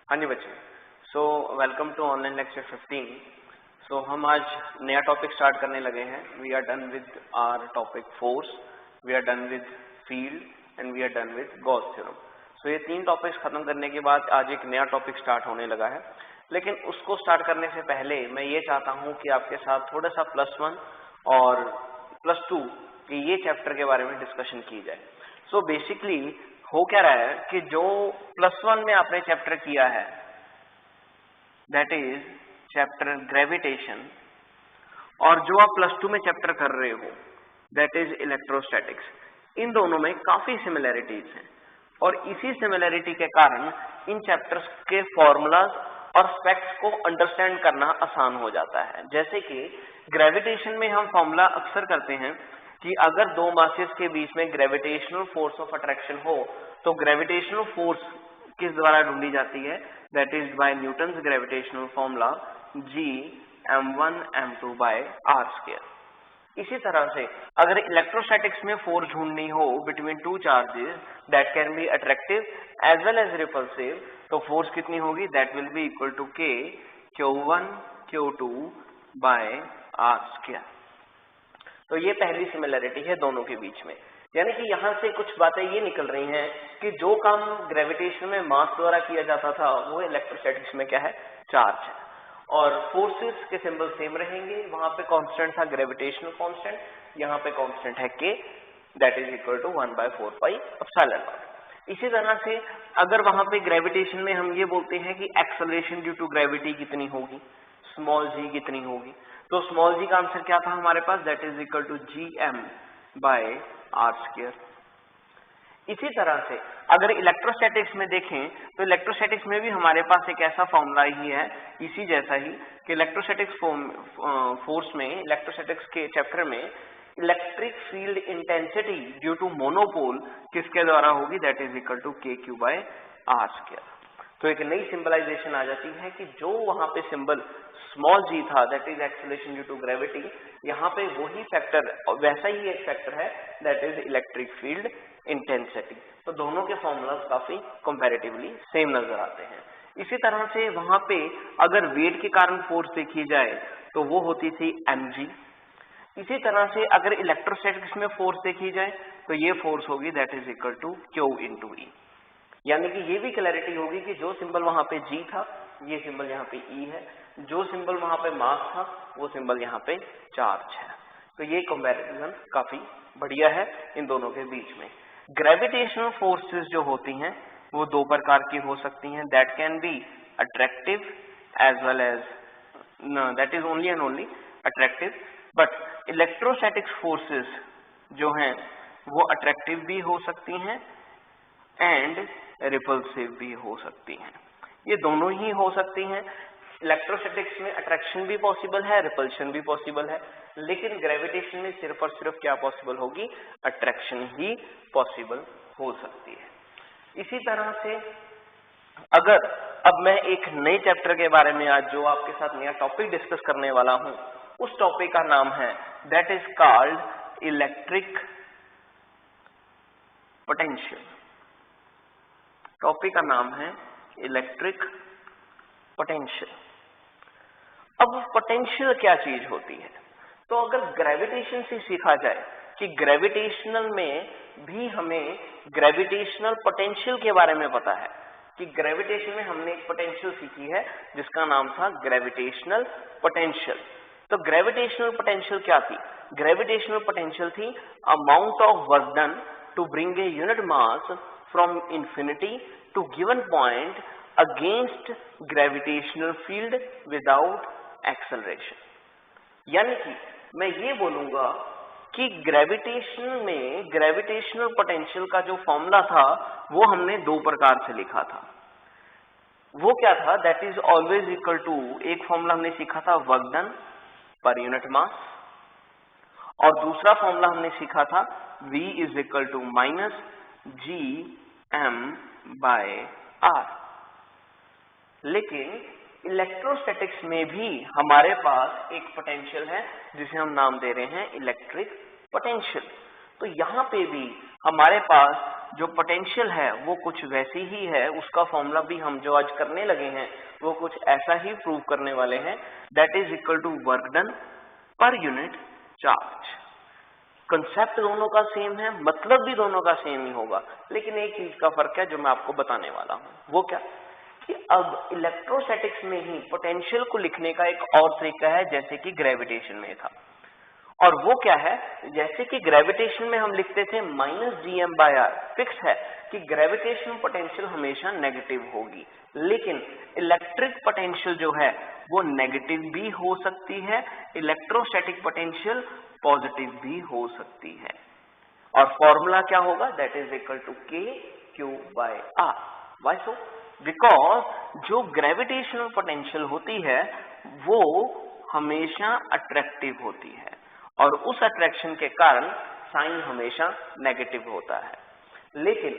हाँ जी बच्चे, so welcome to online lecture 15। So हम आज नया टॉपिक स्टार्ट करने लगे हैं। We are done with our topic force, we are done with field and we are done with Gauss theorem. So ये तीन टॉपिक्स खत्म करने के बाद आज एक नया टॉपिक स्टार्ट होने लगा है। लेकिन उसको स्टार्ट करने से पहले मैं ये चाहता हूँ कि आपके साथ थोड़ा सा +1 और +2 कि ये चैप्टर के बारे में डिस्कशन की जाए। सो बेसिकली हो क्या रहा है कि जो +1 में आपने चैप्टर किया है दैट इज चैप्टर ग्रेविटेशन, और जो आप +2 में चैप्टर कर रहे हो दैट इज इलेक्ट्रोस्टैटिक्स, इन दोनों में काफी सिमिलैरिटीज हैं और इसी सिमिलैरिटी के कारण इन चैप्टर्स के फॉर्मूलाज और फैक्ट्स को अंडरस्टैंड करना आसान हो जाता है। जैसे कि ग्रेविटेशन में हम फॉर्मूला अक्सर करते हैं कि अगर दो मासेस के बीच में ग्रेविटेशनल फोर्स ऑफ अट्रैक्शन हो तो ग्रेविटेशनल फोर्स किस द्वारा ढूंढी जाती है, that is by Newton's gravitational formula G m1 m2 by r²। इसी तरह से अगर इलेक्ट्रोस्टैटिक्स में फोर्स ढूंढनी हो between two charges that can be attractive as well as repulsive, तो फोर्स कितनी होगी, that will be equal to K Q1 Q2 by r²। तो ये पहली सिमिलैरिटी है दोनों के बीच में। यानी कि यहाँ से कुछ बातें ये निकल रही हैं कि जो काम ग्रेविटेशन में मास द्वारा किया जाता था वो इलेक्ट्रोस्टैटिक्स में क्या है, चार्ज है। और फोर्सेस के सिंबल सेम रहेंगे, वहां पे कांस्टेंट था ग्रेविटेशनल कांस्टेंट, यहाँ पे कांस्टेंट है K that is equal to 1/4πε0। इसी तरह से अगर वहां पे ग्रेविटेशन में हम ये बोलते हैं कि एक्सेलरेशन ड्यू टू ग्रेविटी कितनी होगी, स्मॉल g कितनी होगी, तो स्मॉल g का आंसर क्या था हमारे पास, that is equal to Gm/r²। इसी तरह से अगर इलेक्ट्रोस्टैटिक्स में देखें तो इलेक्ट्रोस्टैटिक्स में भी हमारे पास एक ऐसा फॉर्मूला ही है इसी जैसा ही कि इलेक्ट्रोस्टैटिक्स फोर्स में, इलेक्ट्रोस्टैटिक्स के चैप्टर में electric field intensity due to monopole किसके द्वारा होगी, that is equal to KQ/r²। तो एक नई सिंबलाइजेशन आ जाती है कि जो वहां पे सिंबल स्मॉल g था that is acceleration due to gravity, यहाँ पे वही फैक्टर, वैसा ही एक फैक्टर है that is electric field intensity. तो दोनों के फॉर्मूलाज काफी कंपैरेटिवली सेम नजर आते हैं। इसी तरह से वहां पे अगर वेट के कारण फोर्स देखी जाए तो वो होती थी mg। इसी तरह से अगर इलेक्ट्रोस्टैटिक्स में फोर्स देखी जाए तो ये फोर्स होगी that is equal to Q/E। यानी कि ये भी क्लैरिटी होगी कि जो सिंबल वहां पे G था ये सिंबल यहाँ पे E है, जो सिंबल वहां पे मास था वो सिंबल यहाँ पे चार्ज है। तो ये कंपैरिजन काफी बढ़िया है इन दोनों के बीच में। ग्रेविटेशनल फोर्सेस जो होती हैं वो दो प्रकार की हो सकती हैं, that can be attractive as well as, that is only and only attractive. But electrostatic forces जो हैं वो अट्रैक्टिव भी हो सकती हैं एंड रिपल्सिव भी हो सकती हैं। ये दोनों ही हो सकती हैं। इलेक्ट्रोस्टैटिक्स में अट्रैक्शन भी पॉसिबल है, रिपल्शन भी पॉसिबल है, लेकिन ग्रेविटेशन में सिर्फ और सिर्फ क्या पॉसिबल होगी, अट्रैक्शन ही पॉसिबल हो सकती है। इसी तरह से अगर अब मैं एक नए चैप्टर के बारे में आज जो आपके साथ नया टॉपिक डिस्कस करने वाला हूं, उस टॉपिक का नाम है that is called electric potential. Topic का नाम है इलेक्ट्रिक पोटेंशियल। अब पोटेंशियल क्या चीज होती है, तो अगर ग्रेविटेशन से सीखा जाए कि ग्रेविटेशनल में भी हमें ग्रेविटेशनल पोटेंशियल के बारे में पता है कि ग्रेविटेशन में हमने एक पोटेंशियल सीखी है जिसका नाम था ग्रेविटेशनल पोटेंशियल। तो ग्रेविटेशनल पोटेंशियल क्या थी, ग्रेविटेशनल पोटेंशियल थी amount of work done to bring a unit mass from infinity to given point against gravitational field without acceleration। यानी कि मैं ये बोलूंगा कि ग्रेविटेशन में ग्रेविटेशनल पोटेंशियल का जो फॉर्मूला था वो हमने दो प्रकार से लिखा था। वो क्या था, that is always equal to, एक फॉर्मूला हमने सीखा था वर्क डन पर यूनिट मास, और दूसरा फॉर्मूला हमने सीखा था V is equal to minus Gm/r। लेकिन इलेक्ट्रोस्टैटिक्स में भी हमारे पास एक पोटेंशियल है जिसे हम नाम दे रहे हैं इलेक्ट्रिक पोटेंशियल। तो यहाँ पे भी हमारे पास जो पोटेंशियल है वो कुछ वैसी ही है, उसका फॉर्मूला भी हम जो आज करने लगे हैं वो कुछ ऐसा ही प्रूव करने वाले हैं, that is equal to work done पर यूनिट चार्ज। कंसेप्ट दोनों का सेम है, मतलब भी दोनों का सेम ही होगा, लेकिन एक चीज का फर्क है जो मैं आपको बताने वाला हूं। वो क्या कि अब इलेक्ट्रोस्टैटिक्स में ही पोटेंशियल को लिखने का एक और तरीका है, जैसे कि ग्रेविटेशन में था। और वो क्या है, जैसे कि ग्रेविटेशन में हम लिखते थे -gm/r, फिक्स है कि ग्रेविटेशनल पोटेंशियल हमेशा नेगेटिव होगी, लेकिन इलेक्ट्रिक पोटेंशियल जो है वो नेगेटिव भी हो सकती है, इलेक्ट्रोस्टैटिक पोटेंशियल पॉजिटिव भी हो सकती है। और फॉर्मूला क्या होगा, that is equal to kq/r। Why so? Because जो ग्रेविटेशनल पोटेंशियल होती है वो हमेशा अट्रैक्टिव होती है, और उस अट्रैक्शन के कारण साइन हमेशा नेगेटिव होता है। लेकिन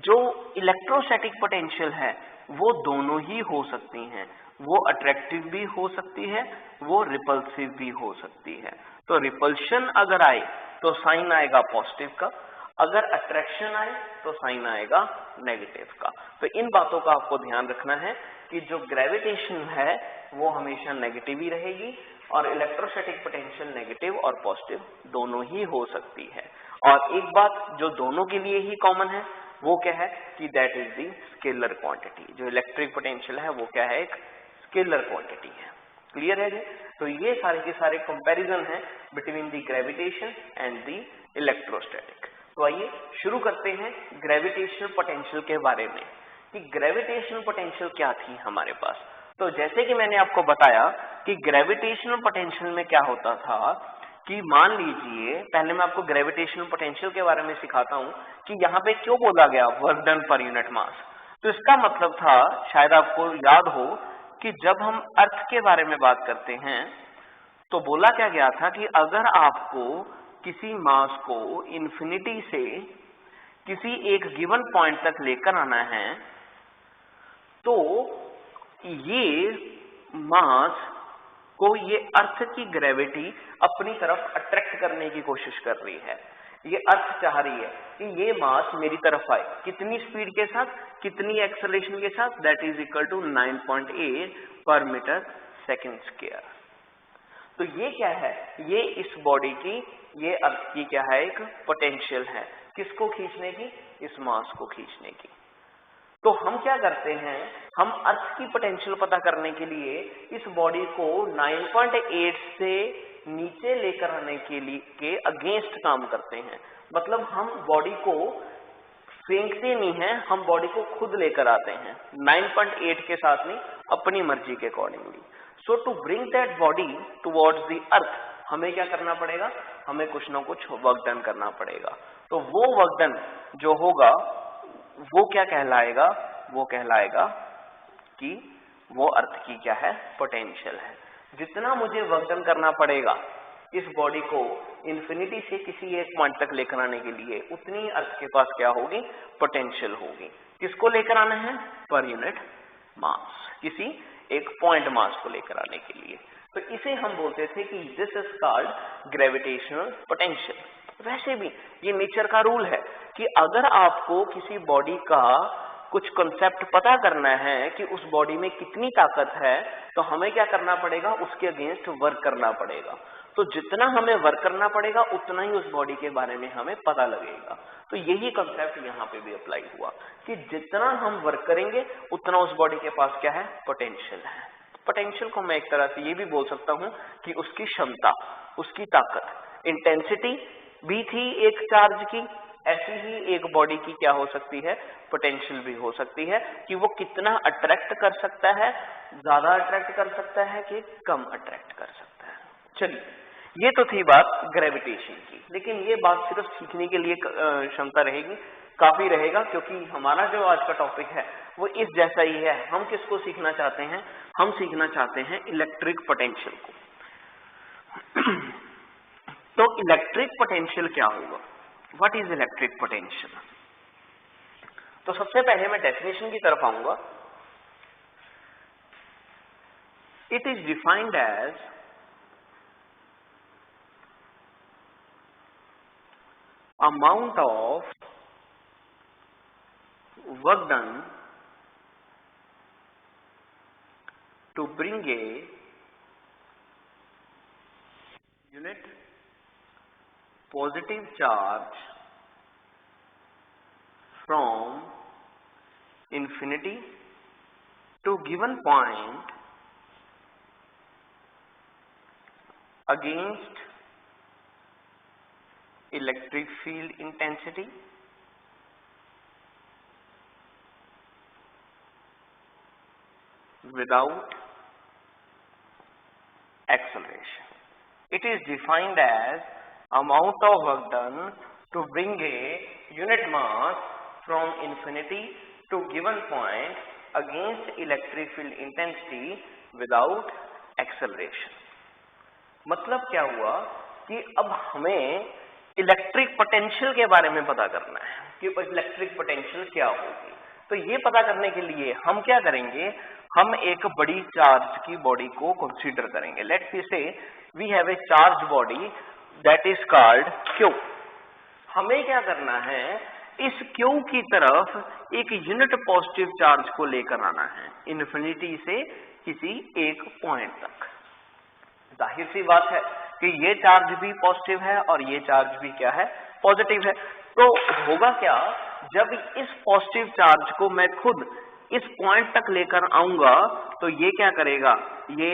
जो इलेक्ट्रोस्टैटिक पोटेंशियल है वो दोनों ही हो सकती हैं, वो अट्रैक्टिव भी हो सकती है, वो रिपल्सिव भी हो सकती है। तो रिपल्शन अगर आए तो साइन आएगा पॉजिटिव का, अगर अट्रैक्शन आए तो साइन आएगा नेगेटिव का। तो इन बातों का आपको ध्यान रखना है कि जो ग्रेविटेशन है वो हमेशा नेगेटिव ही रहेगी, और इलेक्ट्रोस्टैटिक पोटेंशियल नेगेटिव और पॉजिटिव दोनों ही हो सकती है। और एक बात जो दोनों के लिए ही कॉमन है वो क्या है कि that is the scalar quantity. जो इलेक्ट्रिक पोटेंशियल है वो क्या है, एक स्केलर क्वांटिटी है। क्लियर है? तो ये सारे के सारे कंपैरिजन है between the gravitation and the electrostatic. तो आइए शुरू करते हैं ग्रेविटेशनल पोटेंशियल के बारे में कि ग्रेविटेशनल पोटेंशियल क्या थी हमारे पास। तो जैसे कि मैंने आपको बताया कि ग्रेविटेशनल पोटेंशियल में क्या होता था कि मान लीजिए, पहले मैं आपको ग्रेविटेशनल पोटेंशियल के बारे में सिखाता हूं कि यहाँ पे क्यों बोला गया वर्क डन पर यूनिट मास। तो इसका मतलब था, शायद आपको याद हो कि जब हम अर्थ के बारे में बात करते हैं तो बोला क्या गया था कि अगर आपको किसी मास को इन्फिनिटी से किसी एक गिवन पॉइंट तक लेकर आना है तो ये मास को ये अर्थ की ग्रेविटी अपनी तरफ अट्रैक्ट करने की कोशिश कर रही है। ये अर्थ चाह रही है कि ये मास मेरी तरफ आए, कितनी स्पीड के साथ, कितनी एक्सेलरेशन के साथ, दैट इज इक्वल टू 9.8 पर मीटर सेकेंड स्क्वायर। तो ये क्या है, ये इस बॉडी की, ये अर्थ की क्या है, एक पोटेंशियल है, किसको खींचने की, इस मास को खींचने की। तो हम क्या करते हैं, हम अर्थ की पोटेंशियल पता करने के लिए इस बॉडी को 9.8 से नीचे लेकर आने के लिए के अगेंस्ट काम करते हैं। मतलब हम बॉडी को फेंकते नहीं हैं, हम बॉडी को खुद लेकर आते हैं 9.8 के साथ नहीं, अपनी मर्जी के accordingly. So to bring that body towards the earth हमें क्या करना पड़ेगा, हमें कुछ ना कुछ वर्क डन करना पड़ेगा। तो वो वर्क डन जो होगा वो क्या कहलाएगा, वो कहलाएगा कि वो अर्थ की क्या है, पोटेंशियल है। जितना मुझे वर्क डन करना पड़ेगा इस बॉडी को इन्फिनिटी से किसी एक पॉइंट तक लेकर आने के लिए, उतनी अर्थ के पास क्या होगी, पोटेंशियल होगी। किसको लेकर आना है, पर यूनिट मास, किसी एक पॉइंट मास को लेकर आने के लिए। तो इसे हम बोलते थे कि this is called gravitational potential. वैसे भी ये नेचर का रूल है कि अगर आपको किसी बॉडी का कुछ कंसेप्ट पता करना है कि उस बॉडी में कितनी ताकत है, तो हमें क्या करना पड़ेगा, उसके अगेंस्ट वर्क करना पड़ेगा। तो जितना हमें वर्क करना पड़ेगा उतना ही उस बॉडी के बारे में हमें पता लगेगा। तो यही कंसेप्ट यहाँ पे भी अप्लाई हुआ कि जितना हम वर्क करेंगे उतना उस बॉडी के पास क्या है, पोटेंशियल है। पोटेंशियल को मैं एक तरह से ये भी बोल सकता हूँ कि उसकी क्षमता, उसकी ताकत, इंटेंसिटी भी थी एक चार्ज की, ऐसी ही एक बॉडी की क्या हो सकती है, पोटेंशियल भी हो सकती है कि वो कितना अट्रैक्ट कर सकता है, ज्यादा अट्रैक्ट कर सकता है कि कम अट्रैक्ट कर सकता है। चलिए, ये तो थी बात ग्रेविटेशन की, लेकिन ये बात सिर्फ सीखने के लिए क्षमता रहेगी, काफी रहेगा, क्योंकि हमारा जो आज का टॉपिक है वो इस जैसा ही है। हम किसको सीखना चाहते हैं, हम सीखना चाहते हैं इलेक्ट्रिक पोटेंशियल को। तो इलेक्ट्रिक पोटेंशियल क्या होगा, व्हाट इज इलेक्ट्रिक पोटेंशियल। तो सबसे पहले मैं डेफिनेशन की तरफ आऊंगा। It is defined as amount of work done to bring a unit positive charge from infinity to given point against electric field intensity without acceleration. It is defined as amount of work done to bring a unit mass from infinity to given point against electric field intensity without acceleration. मतलब क्या हुआ कि अब हमें electric potential के बारे में पता करना है कि इलेक्ट्रिक पोटेंशियल क्या होगी। तो ये पता करने के लिए हम क्या करेंगे, हम एक बड़ी चार्ज की बॉडी को कंसीडर करेंगे। Let's say we have a charge body that is called Q. हमें क्या करना है, इस क्यू की तरफ एक यूनिट पॉजिटिव चार्ज को लेकर आना है इन्फिनिटी से किसी एक पॉइंट तक। जाहिर सी बात है कि ये चार्ज भी पॉजिटिव है और ये चार्ज भी क्या है, पॉजिटिव है। तो होगा क्या, जब इस पॉजिटिव चार्ज को मैं खुद इस पॉइंट तक लेकर आऊंगा तो ये क्या करेगा, ये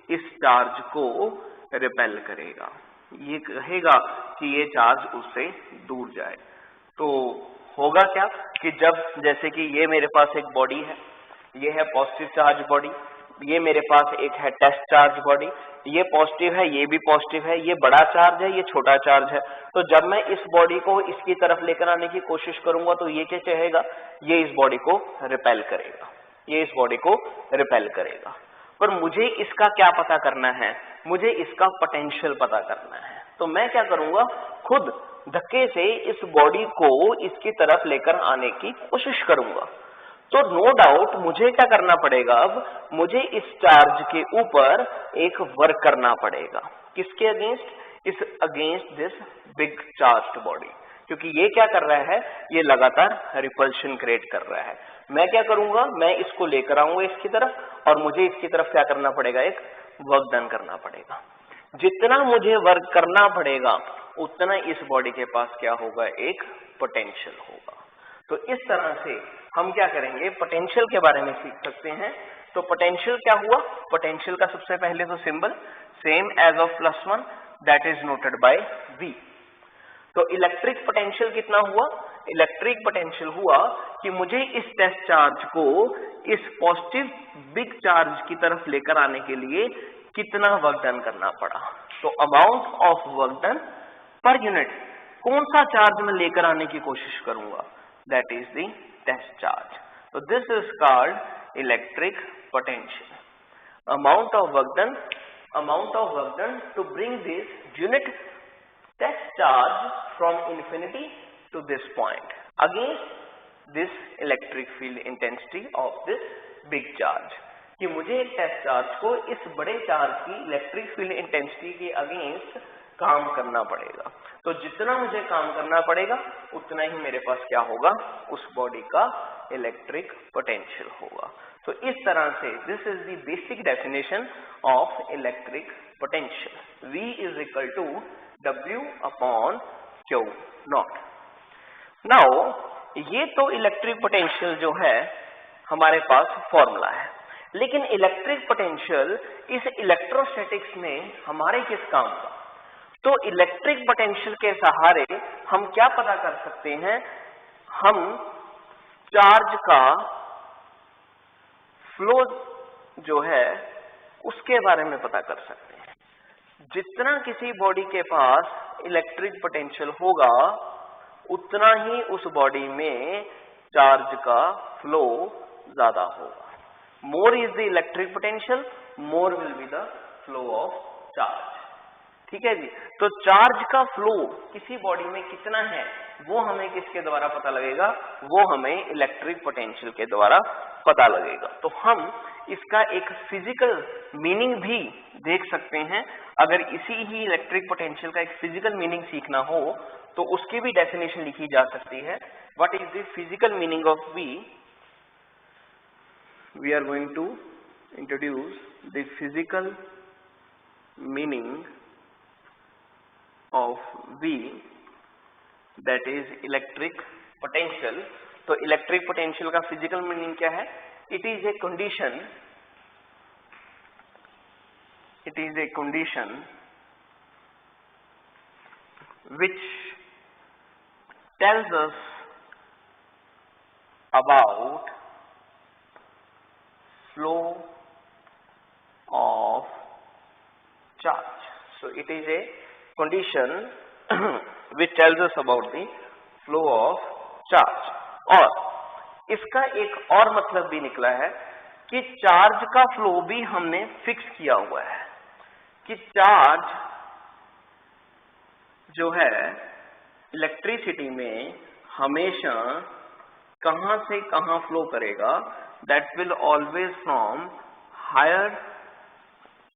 इस चार्ज को रिपेल करेगा, ये कहेगा कि ये चार्ज उससे दूर जाए। तो होगा क्या कि जब जैसे कि ये मेरे पास एक बॉडी है, ये है पॉजिटिव चार्ज बॉडी, ये मेरे पास एक है टेस्ट चार्ज बॉडी, ये पॉजिटिव है, ये भी पॉजिटिव है, ये बड़ा चार्ज है, ये छोटा चार्ज है। तो जब मैं इस बॉडी को इसकी तरफ लेकर आने की कोशिश करूंगा तो ये क्या चाहेगा, ये इस बॉडी को रिपेल करेगा, ये इस बॉडी को रिपेल करेगा। पर मुझे इसका क्या पता करना है, मुझे इसका पोटेंशियल पता करना है। तो मैं क्या करूंगा, खुद धक्के से इस बॉडी को इसकी तरफ लेकर आने की कोशिश करूंगा। तो नो डाउट मुझे क्या करना पड़ेगा, अब मुझे इस चार्ज के ऊपर एक वर्क करना पड़ेगा। किसके अगेंस्ट, इस against this big charged body, क्योंकि ये क्या कर रहा है, ये लगातार रिपल्शन क्रिएट कर रहा है। मैं क्या करूंगा, मैं इसको लेकर आऊंगा इसकी तरफ और मुझे इसकी तरफ क्या करना पड़ेगा, एक वर्क डन करना पड़ेगा। जितना मुझे वर्क करना पड़ेगा उतना इस बॉडी के पास क्या होगा, एक पोटेंशियल होगा। तो इस तरह से हम क्या करेंगे, पोटेंशियल के बारे में सीख सकते हैं। तो पोटेंशियल क्या हुआ, पोटेंशियल का सबसे पहले तो symbol same as of +1 that is noted by V। तो इलेक्ट्रिक पोटेंशियल कितना हुआ, इलेक्ट्रिक पोटेंशियल हुआ कि मुझे इस टेस्ट चार्ज को इस पॉजिटिव बिग चार्ज की तरफ लेकर आने के लिए कितना वर्क डन करना पड़ा। तो अमाउंट ऑफ वर्क डन पर यूनिट, कौन सा चार्ज मैं लेकर आने की कोशिश करूंगा, that is the test charge. So this is called electric potential. Amount of work done to bring this unit test charge from infinity to this point against this electric field intensity of this big charge. कि मुझे test charge को इस बड़े charge की electric field intensity के against काम करना पड़ेगा। तो जितना मुझे काम करना पड़ेगा उतना ही मेरे पास क्या होगा, उस बॉडी का इलेक्ट्रिक पोटेंशियल होगा। तो इस तरह से this is the basic definition of electric potential. V is equal to W/Q0। Now ये तो इलेक्ट्रिक पोटेंशियल जो है हमारे पास फॉर्मूला है, लेकिन इलेक्ट्रिक पोटेंशियल इस इलेक्ट्रोस्टैटिक्स में हमारे किस काम का। तो इलेक्ट्रिक पोटेंशियल के सहारे हम क्या पता कर सकते हैं, हम चार्ज का फ्लो जो है उसके बारे में पता कर सकते हैं। जितना किसी बॉडी के पास इलेक्ट्रिक पोटेंशियल होगा उतना ही उस बॉडी में चार्ज का फ्लो ज्यादा होगा। More is the electric potential, more will be the flow of charge. ठीक है जी। तो चार्ज का फ्लो किसी बॉडी में कितना है वो हमें किसके द्वारा पता लगेगा, वो हमें इलेक्ट्रिक पोटेंशियल के द्वारा पता लगेगा। तो हम इसका एक फिजिकल मीनिंग भी देख सकते हैं। अगर इसी ही इलेक्ट्रिक पोटेंशियल का एक फिजिकल मीनिंग सीखना हो तो उसकी भी डेफिनेशन लिखी जा सकती है। What is the physical meaning of V? We are going to introduce the physical meaning of V, that is electric potential. तो इलेक्ट्रिक पोटेंशियल का फिजिकल मीनिंग क्या है? It is a condition which tells us about flow of charge. So it is a condition which tells us about the flow of charge. और इसका एक और मतलब भी निकला है कि चार्ज का फ्लो भी हमने फिक्स किया हुआ है कि चार्ज जो है इलेक्ट्रिसिटी में हमेशा कहां से कहां फ्लो करेगा, that will always from higher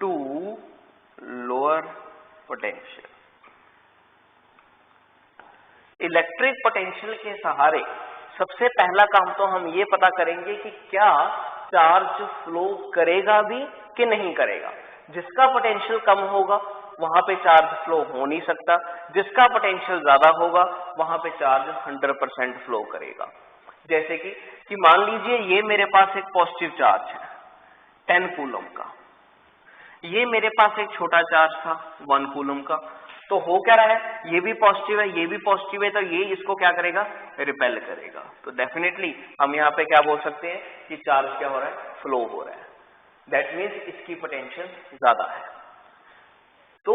to lower potential. Electric potential के सहारे सबसे पहला काम तो हम ये पता करेंगे कि क्या चार्ज फ्लो करेगा भी कि नहीं करेगा। जिसका पोटेंशियल कम होगा वहां पे चार्ज फ्लो हो नहीं सकता, जिसका पोटेंशियल ज्यादा होगा वहां पे चार्ज 100% फ्लो करेगा। जैसे कि मान लीजिए ये मेरे पास एक पॉजिटिव चार्ज है 10 कूलम का, ये मेरे पास एक छोटा चार्ज था 1 कूलम का, तो हो क्या रहा है, ये भी पॉजिटिव है ये भी पॉजिटिव है, तो ये इसको क्या करेगा, रिपेल करेगा। तो डेफिनेटली हम यहाँ पे क्या बोल सकते हैं कि चार्ज क्या हो रहा है, फ्लो हो रहा है। दैट मीन्स इसकी पोटेंशियल ज्यादा है। तो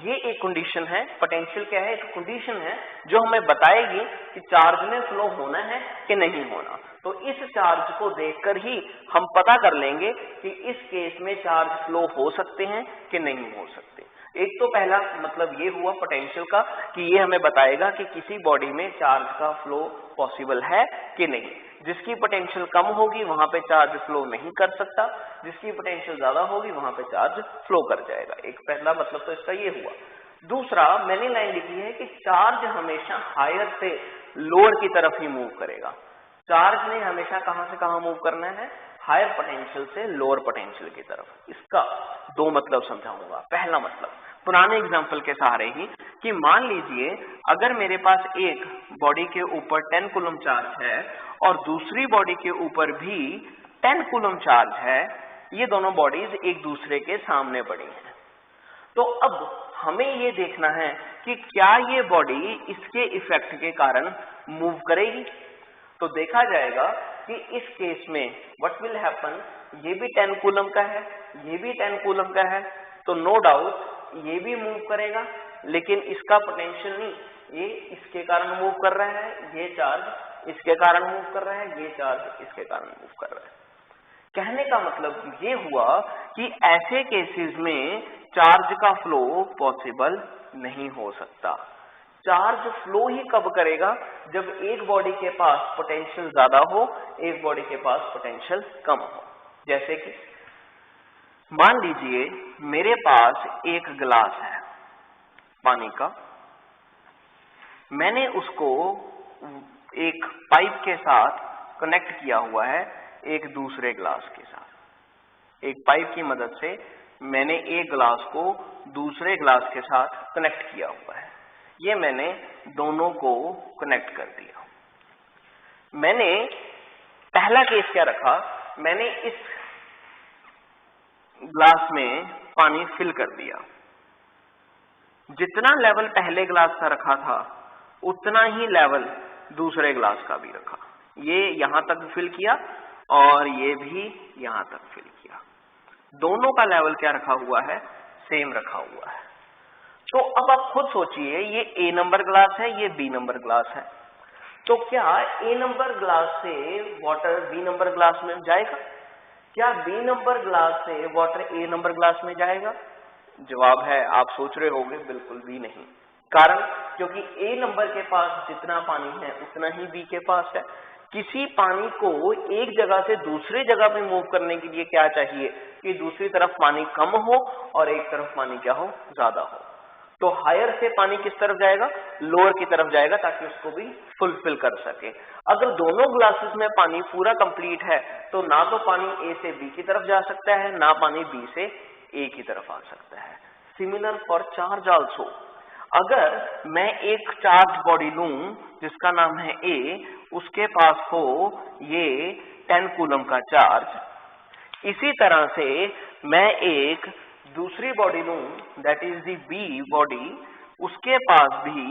ये एक कंडीशन है, पोटेंशियल क्या है, एक कंडीशन है जो हमें बताएगी कि चार्ज में फ्लो होना है कि नहीं होना। तो इस चार्ज को देखकर ही हम पता कर लेंगे कि इस केस में चार्ज फ्लो हो सकते हैं कि नहीं हो सकते। एक तो पहला मतलब ये हुआ पोटेंशियल का कि ये हमें बताएगा कि किसी बॉडी में चार्ज का फ्लो पॉसिबल है कि नहीं। जिसकी पोटेंशियल कम होगी वहां पे चार्ज फ्लो नहीं कर सकता, जिसकी पोटेंशियल ज्यादा होगी वहां पे चार्ज फ्लो कर जाएगा। एक पहला मतलब तो इसका ये हुआ। दूसरा मैंने लाइन लिखी है कि चार्ज हमेशा हायर से लोअर की तरफ ही मूव करेगा। चार्ज ने हमेशा कहां से कहां मूव करना है, हायर पोटेंशियल से लोअर पोटेंशियल की तरफ। इसका दो मतलब समझाऊंगा। पहला मतलब पुराने एग्जांपल के सहारे ही कि मान लीजिए अगर मेरे पास एक बॉडी के ऊपर 10 कूलम चार्ज है और दूसरी बॉडी के ऊपर भी 10 कूलम चार्ज है, ये दोनों बॉडीज एक दूसरे के सामने पड़ी हैं। तो अब हमें ये देखना है कि क्या ये बॉडी इसके इफेक्ट के कारण मूव करेगी। तो देखा जाएगा कि इस केस में व्हाट विल हैपन, ये भी 10 कूलम का है ये भी 10 कूलम का है, तो नो डाउट ये भी मूव करेगा, लेकिन इसका पोटेंशियल नहीं, ये इसके कारण मूव कर रहा है, ये चार्ज इसके कारण मूव कर रहा है, ये चार्ज इसके कारण मूव कर रहा है। कहने का मतलब ये हुआ कि ऐसे केसेस में चार्ज का फ्लो पॉसिबल नहीं हो सकता। चार्ज फ्लो ही कब करेगा, जब एक बॉडी के पास पोटेंशियल ज्यादा हो, एक बॉडी के पास पोटेंशियल कम हो। जैसे कि मान लीजिए मेरे पास एक गिलास है पानी का, मैंने उसको एक पाइप के साथ कनेक्ट किया हुआ है एक दूसरे ग्लास के साथ। एक पाइप की मदद से मैंने एक ग्लास को दूसरे ग्लास के साथ कनेक्ट किया हुआ है। ये मैंने दोनों को कनेक्ट कर दिया। मैंने पहला केस क्या रखा, मैंने इस ग्लास में पानी फिल कर दिया। जितना लेवल पहले ग्लास का रखा था उतना ही लेवल दूसरे ग्लास का भी रखा। ये यहां तक फिल किया और ये भी यहां तक फिल किया। दोनों का लेवल क्या रखा हुआ है, सेम रखा हुआ है। तो अब आप खुद सोचिए, ये ए नंबर ग्लास है, ये बी नंबर ग्लास है, तो क्या ए नंबर ग्लास से वाटर बी नंबर ग्लास में जाएगा? क्या बी नंबर ग्लास से वाटर ए नंबर ग्लास में जाएगा? जवाब है, आप सोच रहे होंगे, बिल्कुल भी नहीं। कारण क्योंकि ए नंबर के पास जितना पानी है उतना ही बी के पास है। किसी पानी को एक जगह से दूसरी जगह पे मूव करने के लिए क्या चाहिए कि दूसरी तरफ पानी कम हो और एक तरफ पानी क्या हो, ज्यादा हो। तो हायर से पानी किस तरफ जाएगा, लोअर की तरफ जाएगा, ताकि उसको भी फुलफिल कर सके। अगर दोनों ग्लासेस में पानी पूरा कंप्लीट है तो ना तो पानी ए से बी की तरफ जा सकता है, ना पानी बी से ए की तरफ आ सकता है। सिमिलर फॉर चार्ज आल्सो, अगर मैं एक चार्ज बॉडी लूं जिसका नाम है ए, उसके पास हो ये 10 कूलम का चार्ज, इसी तरह से मैं एक दूसरी बॉडी लूं that is the B body, उसके पास भी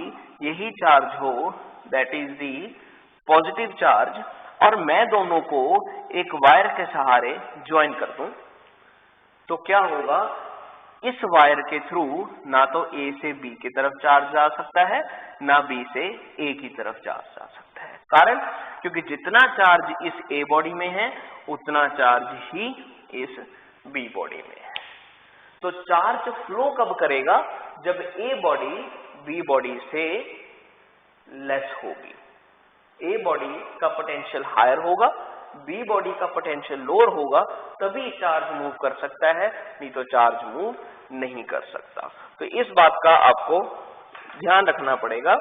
यही चार्ज हो that is the positive charge, और मैं दोनों को एक वायर के सहारे ज्वाइन कर दूं, तो क्या होगा, इस वायर के थ्रू ना तो ए से बी की तरफ चार्ज जा सकता है, ना बी से ए की तरफ चार्ज जा सकता है। कारण, क्योंकि जितना चार्ज इस ए बॉडी में है उतना चार्ज ही इस बी बॉडी में है। तो चार्ज फ्लो कब करेगा, जब ए बॉडी बी बॉडी से लेस होगी। ए बॉडी का पोटेंशियल हायर होगा, बी बॉडी का पोटेंशियल लोअर होगा, तभी चार्ज मूव कर सकता है, नहीं तो चार्ज मूव नहीं कर सकता। तो इस बात का आपको ध्यान रखना पड़ेगा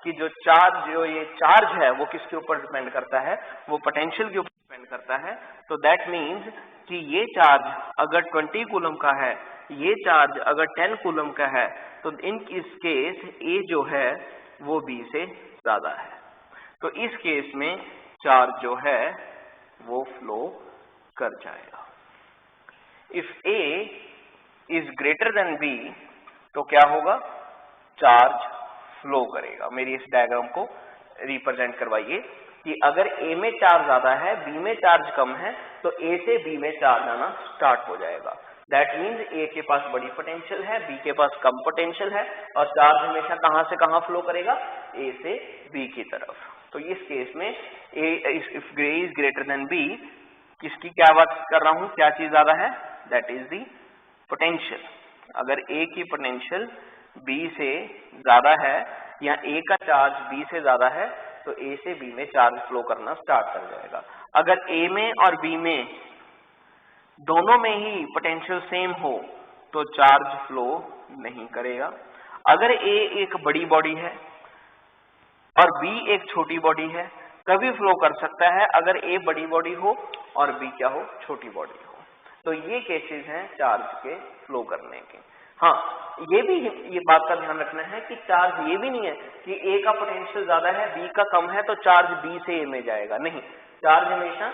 कि जो ये चार्ज है वो किसके ऊपर डिपेंड करता है, वो पोटेंशियल के ऊपर डिपेंड करता है। तो दैट मीन्स कि ये चार्ज अगर 20 कूलम का है, ये चार्ज अगर 10 कूलम का है, तो इस केस ए जो है वो बी से ज्यादा है, तो इस केस में चार्ज जो है वो फ्लो कर जाएगा। If A is greater than B, तो क्या होगा, चार्ज फ्लो करेगा। मेरी इस डायग्राम को रिप्रेजेंट करवाइए कि अगर ए में चार्ज ज्यादा है, बी में चार्ज कम है, तो ए से बी में चार्ज आना स्टार्ट हो जाएगा। दैट मीन्स ए के पास बड़ी पोटेंशियल है, बी के पास कम पोटेंशियल है, और चार्ज हमेशा कहां से कहां फ्लो करेगा, ए से बी की तरफ। तो इस केस में if A is greater than B, किसकी क्या बात कर रहा हूं, क्या चीज ज्यादा है, दैट इज दी पोटेंशियल। अगर ए की पोटेंशियल बी से ज्यादा है या ए का चार्ज बी से ज्यादा है, तो ए से बी में चार्ज फ्लो करना स्टार्ट कर जाएगा। अगर ए में और बी में दोनों में ही पोटेंशियल सेम हो तो चार्ज फ्लो नहीं करेगा। अगर ए एक बड़ी बॉडी है और बी एक छोटी बॉडी है, तभी फ्लो कर सकता है अगर ए बड़ी बॉडी हो और बी क्या हो, छोटी बॉडी हो। तो ये केसेस हैं चार्ज के फ्लो करने के। हाँ, ये बात का ध्यान रखना है कि चार्ज ये भी नहीं है कि ए का पोटेंशियल ज्यादा है, बी का कम है, तो चार्ज बी से ए में जाएगा। नहीं, चार्ज हमेशा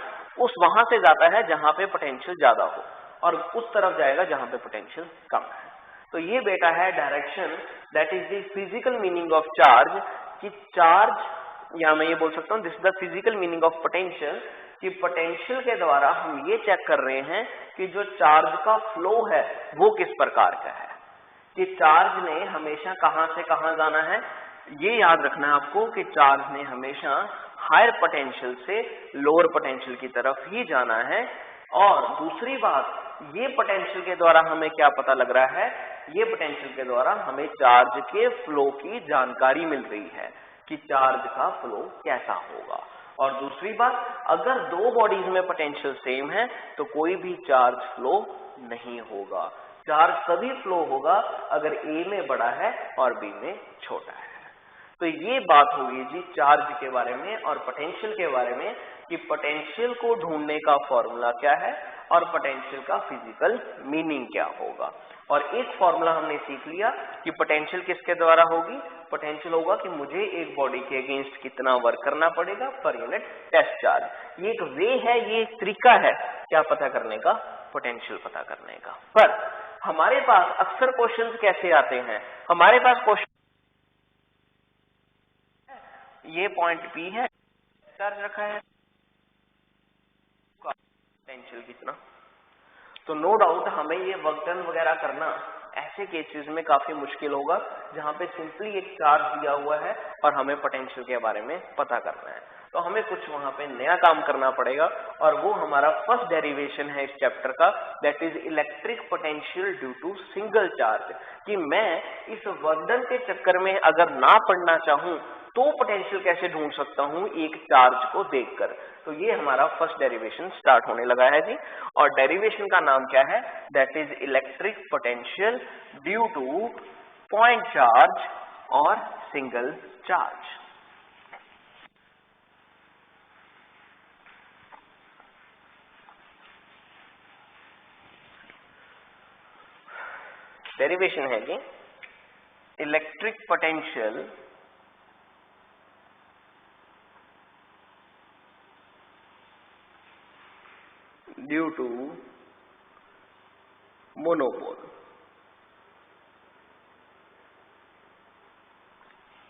वहां से जाता है जहां पे पोटेंशियल ज्यादा हो, और उस तरफ जाएगा जहां पे पोटेंशियल कम है। तो ये बेटा है direction, that is the physical meaning of charge, कि चार्ज, या मैं ये बोल सकता हूँ this is the physical meaning of potential, कि पोटेंशियल के द्वारा हम ये चेक कर रहे हैं कि जो चार्ज का फ्लो है वो किस प्रकार का है, कि चार्ज ने हमेशा कहां से कहां जाना है। ये याद रखना है आपको कि चार्ज ने हमेशा हायर पोटेंशियल से लोअर पोटेंशियल की तरफ ही जाना है। और दूसरी बात, ये पोटेंशियल के द्वारा हमें क्या पता लग रहा है, ये पोटेंशियल के द्वारा हमें चार्ज के फ्लो की जानकारी मिल रही है कि चार्ज का फ्लो कैसा होगा। और दूसरी बात, अगर दो बॉडीज में पोटेंशियल सेम है तो कोई भी चार्ज फ्लो नहीं होगा। चार्ज तभी फ्लो होगा अगर ए में बड़ा है और बी में छोटा है। तो ये बात होगी जी चार्ज के बारे में और पोटेंशियल के बारे में, कि पोटेंशियल को ढूंढने का फॉर्मूला क्या है और पोटेंशियल का फिजिकल मीनिंग क्या होगा। और एक फॉर्मूला हमने सीख लिया कि पोटेंशियल किसके द्वारा होगी, पोटेंशियल होगा कि मुझे एक बॉडी के अगेंस्ट कितना वर्क करना पड़ेगा पर यूनिट टेस्ट चार्ज। ये एक वे है, ये एक तरीका है क्या पता करने का, पोटेंशियल पता करने का। पर हमारे पास अक्सर क्वेश्चंस कैसे आते हैं, हमारे पास क्वेश्चन ये पॉइंट पी है, चार्ज रखा है, पोटेंशियल कितना, तो नो डाउट हमें ये वर्क डन वगैरह करना ऐसे केसेस में काफी मुश्किल होगा जहां पे सिंपली एक चार्ज दिया हुआ है और हमें पोटेंशियल के बारे में पता करना है। तो हमें कुछ वहां पे नया काम करना पड़ेगा, और वो हमारा फर्स्ट डेरिवेशन है इस चैप्टर का, that is electric potential due to single charge. कि मैं इस वर्क डन के चक्कर में अगर ना पढ़ना चाहूं तो पोटेंशियल कैसे ढूंढ सकता हूं एक चार्ज को देखकर। तो ये हमारा फर्स्ट डेरिवेशन स्टार्ट होने लगा है जी, और डेरिवेशन का नाम क्या है, that is electric potential due to point charge और सिंगल चार्ज। डेरिवेशन है कि electric potential due to monopole,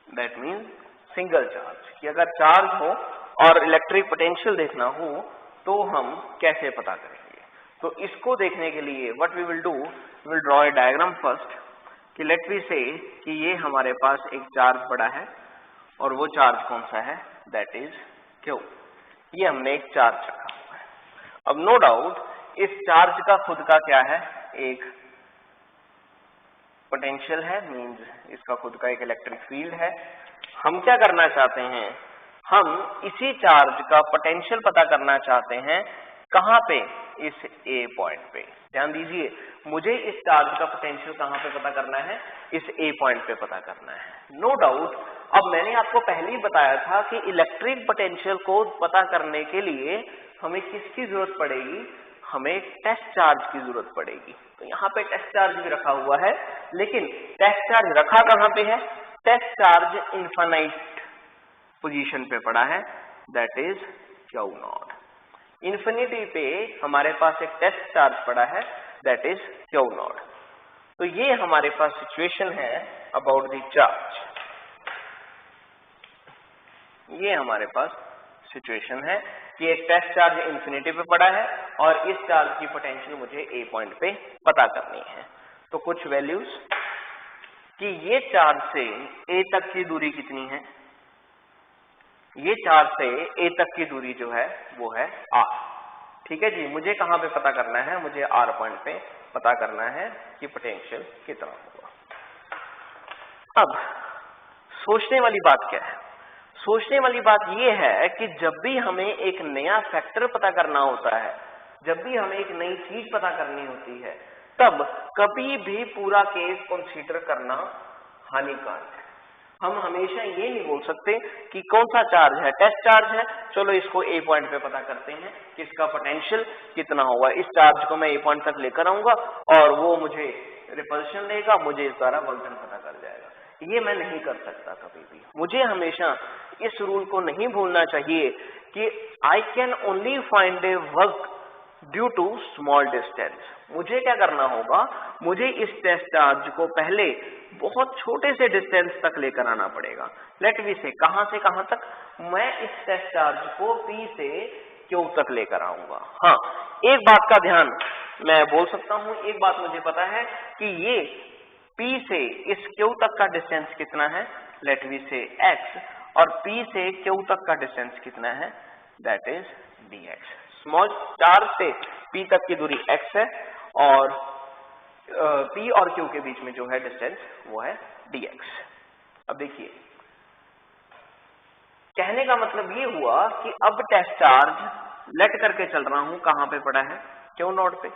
that means single charge, कि अगर चार्ज हो और इलेक्ट्रिक पोटेंशियल देखना हो तो हम कैसे पता करेंगे। तो इसको देखने के लिए what we will do, we will draw a diagram first, कि लेट वी से कि ये हमारे पास एक चार्ज पड़ा है और वो चार्ज कौन सा है, दैट इज क्यू। ये हमने एक चार्ज रखा हुआ है। अब नो डाउट इस चार्ज का खुद का क्या है, एक पोटेंशियल है, मींस इसका खुद का एक इलेक्ट्रिक फील्ड है। हम क्या करना चाहते हैं, हम इसी चार्ज का पोटेंशियल पता करना चाहते हैं, कहां पे, इस ए पॉइंट पे। ध्यान दीजिए, मुझे इस चार्ज का पोटेंशियल कहां पे पता करना है, इस ए पॉइंट पे पता करना है। नो डाउट अब मैंने आपको पहले ही बताया था कि इलेक्ट्रिक पोटेंशियल को पता करने के लिए हमें किसकी जरूरत पड़ेगी, हमें टेस्ट चार्ज की जरूरत पड़ेगी। तो यहाँ पे टेस्ट चार्ज भी रखा हुआ है, लेकिन टेस्ट चार्ज रखा कहां पे है, टेस्ट चार्ज इनफाइनाइट पोजीशन पे पड़ा है, that is Q not. Infinity पे हमारे पास एक टेस्ट चार्ज पड़ा है, दैट इज क्यू नॉट। तो ये हमारे पास सिचुएशन है अबाउट द चार्ज। ये हमारे पास सिचुएशन है कि एक टेस्ट चार्ज इन्फिनिटी पे पड़ा है और इस चार्ज की पोटेंशियल मुझे ए पॉइंट पे पता करनी है। तो कुछ वैल्यूज कि ये चार्ज से ए तक की दूरी कितनी है, ये चार्ज से ए तक की दूरी जो है वो है आर। ठीक है जी, मुझे कहां पे पता करना है, मुझे आर पॉइंट पे पता करना है कि पोटेंशियल कितना होगा। अब सोचने वाली बात क्या है, सोचने वाली बात यह है कि जब भी हमें एक नया फैक्टर पता करना होता है, जब भी हमें एक नई चीज पता करनी होती है, तब कभी भी पूरा केस कंसीडर करना हानिकारक है। हम हमेशा ये नहीं बोल सकते कि कौन सा चार्ज है, टेस्ट चार्ज है, चलो इसको ए पॉइंट पे पता करते हैं कि इसका पोटेंशियल कितना होगा, इस चार्ज को मैं ए पॉइंट तक लेकर आऊंगा और वो मुझे रिपल्शन देगा, मुझे इस द्वारा वर्क डन पता कर जाएगा। ये मैं नहीं कर सकता कभी भी। मुझे हमेशा इस रूल को नहीं भूलना चाहिए कि I can only find a work due to small distance. मुझे क्या करना होगा, मुझे इस टेस्ट चार्ज को पहले बहुत छोटे से डिस्टेंस तक लेकर आना पड़ेगा। लेट वी से कहां तक, मैं इस टेस्ट चार्ज को पी से क्यू तक लेकर आऊंगा। हाँ, एक बात का ध्यान मैं बोल सकता हूं, एक बात मुझे पता है कि ये P से इस Q तक का डिस्टेंस कितना है, लेट वी से x, और P से Q तक का डिस्टेंस कितना है, that is dx। Small charge से P तक की दूरी x है और P और Q के बीच में जो है डिस्टेंस वो है dx। अब देखिए, कहने का मतलब ये हुआ कि अब टेस्ट चार्ज लेट करके चल रहा हूं, कहां पे पड़ा है, Q नॉट पे।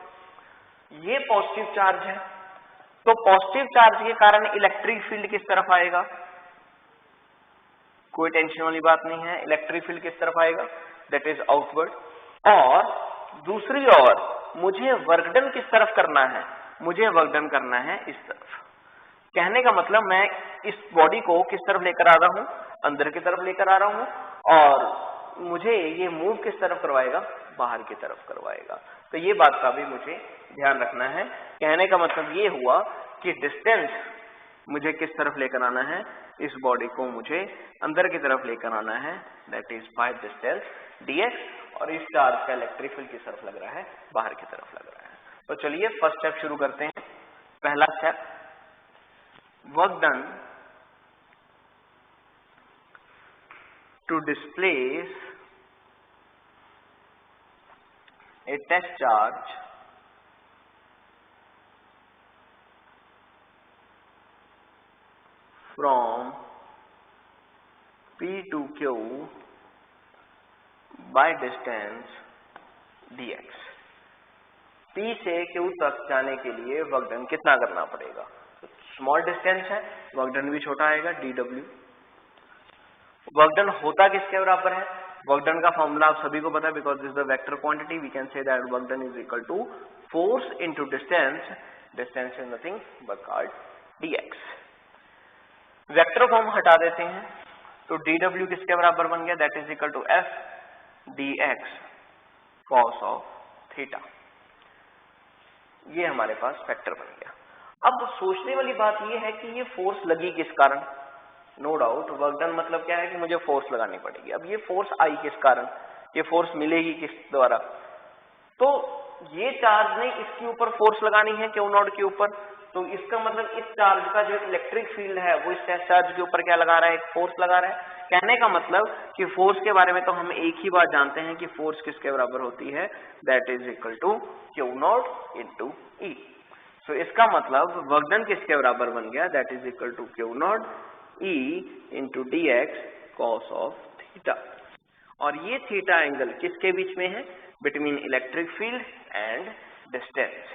ये पॉजिटिव चार्ज है, तो पॉजिटिव चार्ज के कारण इलेक्ट्रिक फील्ड किस तरफ आएगा, कोई टेंशन वाली बात नहीं है, इलेक्ट्रिक फील्ड किस तरफ आएगा, दैट इज आउटवर्ड। और दूसरी ओर मुझे वर्क डन किस तरफ करना है, मुझे वर्क डन करना है इस तरफ। कहने का मतलब मैं इस बॉडी को किस तरफ लेकर आ रहा हूं, अंदर की तरफ लेकर आ रहा हूं, और मुझे ये मूव किस तरफ करवाएगा, बाहर की तरफ करवाएगा। तो ये बात का भी मुझे ध्यान रखना है। कहने का मतलब ये हुआ कि डिस्टेंस मुझे किस तरफ लेकर आना है, इस बॉडी को मुझे अंदर की तरफ लेकर आना है, that is by distance dx, और इस चार्ज का इलेक्ट्रिक फील्ड किस तरफ लग रहा है, बाहर की तरफ लग रहा है। तो चलिए फर्स्ट स्टेप शुरू करते हैं। पहला step, work done to displace a test charge from P to Q by distance dx। P से Q तक जाने के लिए वर्क डन कितना करना पड़ेगा, तो स्मॉल डिस्टेंस है, वर्क डन भी छोटा आएगा dw। वर्क डन होता किसके बराबर है? वर्क डन का फॉर्मूला आप सभी को पता है, because this is the vector quantity. We can say that work done is equal to force into distance. Distance is nothing but called dx। Vector form हटा देते हैं तो dw किसके बराबर बन गया? That is equal to f dx cos of theta. ये हमारे पास वेक्टर बन गया। अब सोचने वाली बात ये है कि ये फोर्स लगी किस कारण? नो डाउट वर्क डन मतलब क्या है कि मुझे फोर्स लगानी पड़ेगी। अब ये फोर्स आई किस कारण? ये फोर्स मिलेगी किस द्वारा? तो ये चार्ज ने इसके ऊपर फोर्स लगानी है क्यू नॉट के ऊपर, तो इसका मतलब इस चार्ज का जो इलेक्ट्रिक फील्ड है वो इस चार्ज के ऊपर क्या लगा रहा है? एक फोर्स लगा रहा है। कहने का मतलब कि फोर्स के बारे में तो हम एक ही बात जानते हैं कि फोर्स किसके बराबर होती है? That is equal to Q not into E. So इसका मतलब वर्क डन किसके बराबर बन गया? That is equal to Q not E into D X cos of theta. और ये थीटा एंगल किसके बीच में है? Between electric field and distance.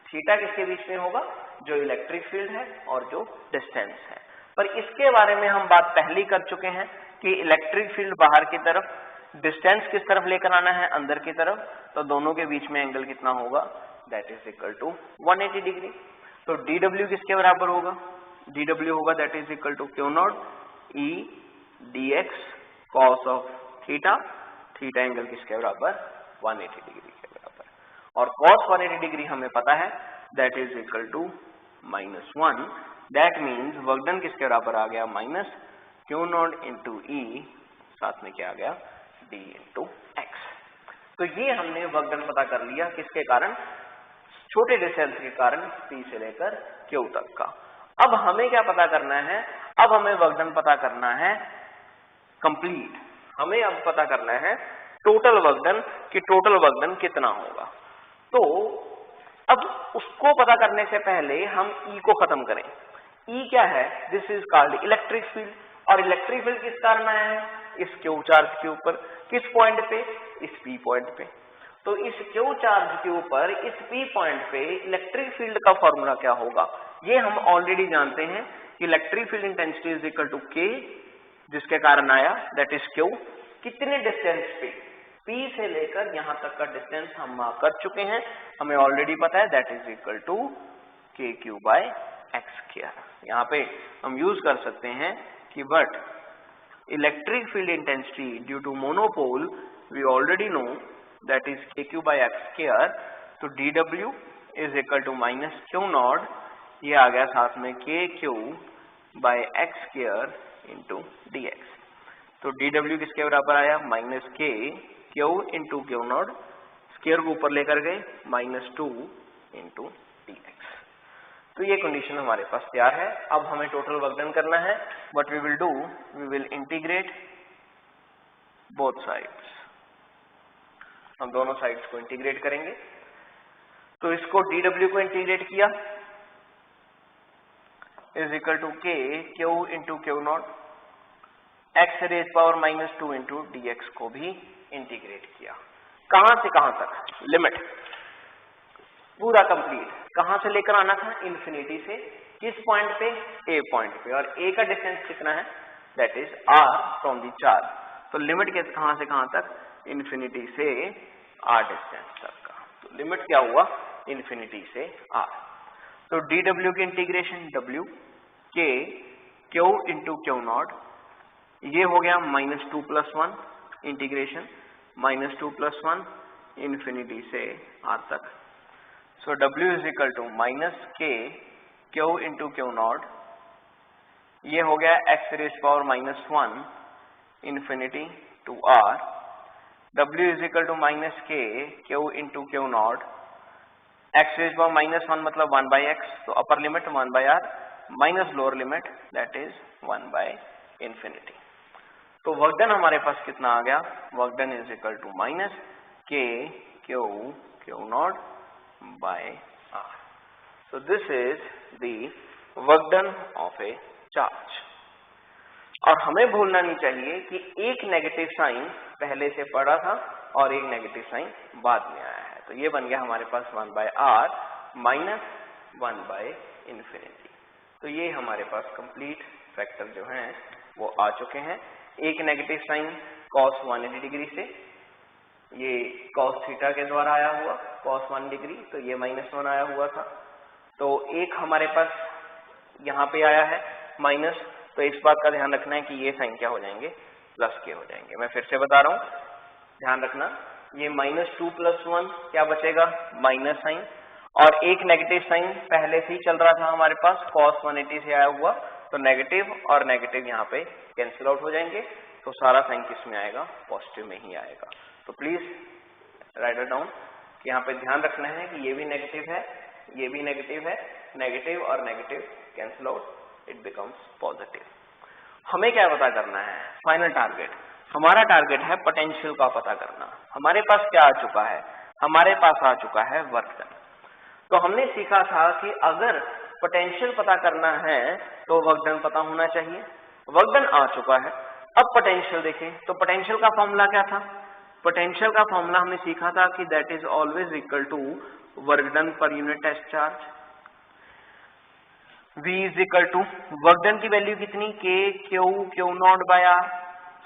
Theta किसके बीच में होगा? जो इलेक्ट्रिक फील्ड है और जो डिस्टेंस है। पर इसके बारे में हम बात पहले कर चुके हैं कि इलेक्ट्रिक फील्ड बाहर की तरफ, डिस्टेंस किस तरफ लेकर आना है? अंदर की तरफ। तो दोनों के बीच में एंगल कितना होगा? That is equal to 180 degree. तो dw किसके बराबर होगा? dw होगा that is equal to Q not E dx cos of theta. Theta angle किसके बराबर? 180 डिग्री के बराबर। और cos 180 डिग्री हमें पता है that is equal to -1। That means work done किसके बराबर आ गया? Minus Q not into E, साथ में क्या आ गया? d into X. तो ये हमने वर्क डन पता कर लिया किसके कारण? छोटे डिस्टेंस के कारण P से लेकर Q तक का। अब हमें क्या पता करना है? अब हमें वर्क डन पता करना है कंप्लीट। हमें अब पता करना है टोटल वर्क डन कि टोटल वर्क डन कितना होगा। तो अब उसको पता करने से पहले हम E को खत्म करें। E क्या है? This is called electric field. और इलेक्ट्रिक फील्ड किस कारण आया है? इस Q चार्ज के ऊपर। किस पॉइंट पे? इस P पॉइंट पे। तो इस Q चार्ज के ऊपर इस P पॉइंट पे इलेक्ट्रिक फील्ड का फॉर्मूला क्या होगा? ये हम ऑलरेडी जानते हैं कि electric field intensity is equal to K, जिसके कारण आया दैट इज Q। कितने डिस्टेंस पे? P से लेकर यहां तक का डिस्टेंस हम मार्क कर चुके हैं, हमें ऑलरेडी पता है that is equal to KQ by X square. यहाँ पे हम यूज कर सकते हैं कि but electric field intensity due to monopole we already know that is KQ by x square। तो dW is equal to minus Q naught, ये आ गया साथ में KQ by x square into dx। तो dW किसके बराबर आया? Minus K Q into Q naught, square को ऊपर लेकर गए, -2 into dx। तो ये कंडीशन हमारे पास तैयार है। अब हमें टोटल वर्क डन करना है। What we will do, we will integrate both sides. हम दोनों साइड्स को इंटीग्रेट करेंगे। तो इसको dW को इंटीग्रेट किया is equal to K Q into Q naught, X raise power -2 into dx को भी इंटीग्रेट किया। कहां से कहां तक? लिमिट पूरा कंप्लीट। कहां से लेकर आना था? इन्फिनिटी से। किस पॉइंट पे? A पॉइंट पे। और A का डिस्टेंस कितना है? That is R from the charge. तो लिमिट के कहां से कहां तक? इन्फिनिटी से R डिस्टेंस तक का। तो लिमिट क्या हुआ? इन्फिनिटी से R। तो dW की integration W K Q into Q not, ये हो गया -2 + 1 इंटीग्रेशन -2 + 1 इन्फिनिटी से R तक। So W is equal to -K Q into Q not, ये हो गया x raise power -1 infinity to R। W is equal to -K Q into Q not, x raise power -1 मतलब 1/x, तो upper limit 1/R minus lower limit that is 1/इन्फिनिटी। तो work done हमारे पास कितना आ गया? Work done is equal to -K Q not by R। So this is the work done of a charge। और हमें भूलना नहीं चाहिए कि एक नेगेटिव साइन पहले से पड़ा था और एक नेगेटिव साइन बाद में आया है। तो ये बन गया हमारे पास 1/R माइनस 1/इन्फिनिटी। तो तो ये हमारे पास कंप्लीट फैक्टर जो हैं वो आ चुके हैं। एक नेगेटिव साइन cos 180 डिग्री से, ये cos थीटा के द्वारा आया हुआ cos 1 डिग्री, तो ये -1 आया हुआ था। तो एक हमारे पास यहाँ पे आया है माइनस, तो इस बात का ध्यान रखना है कि ये साइन क्या हो जाएंगे, प्लस के हो जाएंगे। मैं फिर से बता रहा हूँ, ध्यान रखना, ये -2 + 1 क्या बचेगा, माइनस साइन, और एक नेगेटिव साइन पहले से ही चल रहा था हमारे पास cos 180 से आया हुआ, तो नेगेटिव और नेगेटिव यहाँ पे कैंसिल आउट हो जाएंगे, तो सारा साइन किस में आएगा, पॉजिटिव में ही आएगा। तो प्लीज राइट इट डाउन कि यहाँ पे ध्यान रखना है कि ये भी नेगेटिव है, ये भी नेगेटिव है, नेगेटिव और negative cancel out, it becomes positive. हमें क्या पता करना है, फाइनल टारगेट, हमारा टारगेट है पोटेंशियल का पता करना। हमारे पास क्या आ चुका है, हमारे पास आ चुका है वर्क डन। तो हमने सीखा था कि अगर पोटेंशियल पता करना है तो वर्क डन पता होना चाहिए, वर्क डन आ चुका है। अब पोटेंशियल देखें, तो पोटेंशियल का फॉर्मूला क्या था, पोटेंशियल का फॉर्मूला हमने सीखा था कि that is always equal to work done पर unit test charge. V is equal to work done की वैल्यू कितनी, K Q not by R,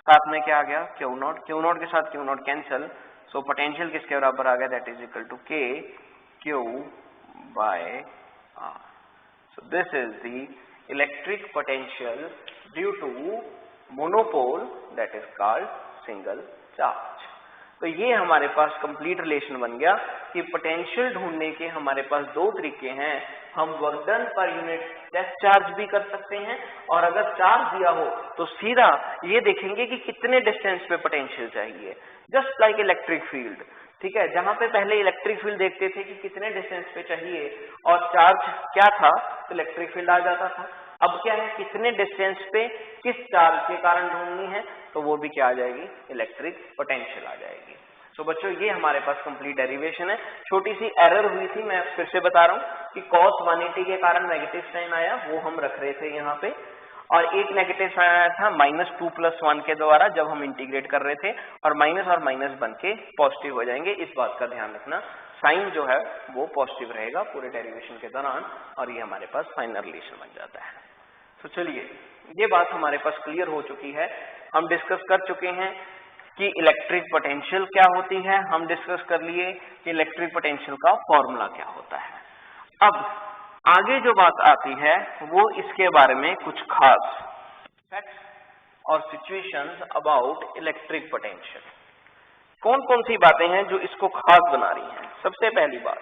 साथ में क्या आ गया, Q नॉट के साथ Q naught cancel, so potential किसके बराबर आ गया, that is equal to K Q by R। So this is the electric potential due to monopole, that is called single charge. तो ये हमारे पास कंप्लीट रिलेशन बन गया कि पोटेंशियल ढूंढने के हमारे पास दो तरीके हैं, हम वर्क डन पर यूनिट टेस्ट चार्ज भी कर सकते हैं, और अगर चार्ज दिया हो तो सीधा ये देखेंगे कि कितने डिस्टेंस पे पोटेंशियल चाहिए, जस्ट लाइक इलेक्ट्रिक फील्ड। ठीक है, जहां पे पहले इलेक्ट्रिक फील्ड देखते थे कि कितने डिस्टेंस पे चाहिए और चार्ज क्या था तो इलेक्ट्रिक फील्ड आ जाता था, अब क्या है, कितने डिस्टेंस पे किस चार्ज के कारण ढूंढनी है, तो वो भी क्या आ जाएगी, इलेक्ट्रिक पोटेंशियल आ जाएगी। तो बच्चों ये हमारे पास कंप्लीट डेरिवेशन है। छोटी सी एरर हुई थी, मैं फिर से बता रहा हूँ कि cos 180 के कारण नेगेटिव साइन आया, वो हम रख रहे थे यहाँ पे, और एक नेगेटिव साइन आया था -2 + 1 के द्वारा जब हम इंटीग्रेट कर रहे थे, और माइनस बन के पॉजिटिव हो जाएंगे, इस बात का ध्यान रखना। साइन जो है वो पॉजिटिव रहेगा पूरे डेरिवेशन के दौरान, और ये हमारे पास फाइनल रिलेशन बन जाता है। तो चलिए, ये बात हमारे पास क्लियर हो चुकी है। हम डिस्कस कर चुके हैं कि इलेक्ट्रिक पोटेंशियल क्या होती है, हम डिस्कस कर लिए कि इलेक्ट्रिक पोटेंशियल का फॉर्मूला क्या होता है। अब आगे जो बात आती है वो इसके बारे में कुछ खास फैक्ट्स और सिचुएशंस अबाउट इलेक्ट्रिक पोटेंशियल। कौन कौन सी बातें हैं जो इसको खास बना रही हैं। सबसे पहली बात,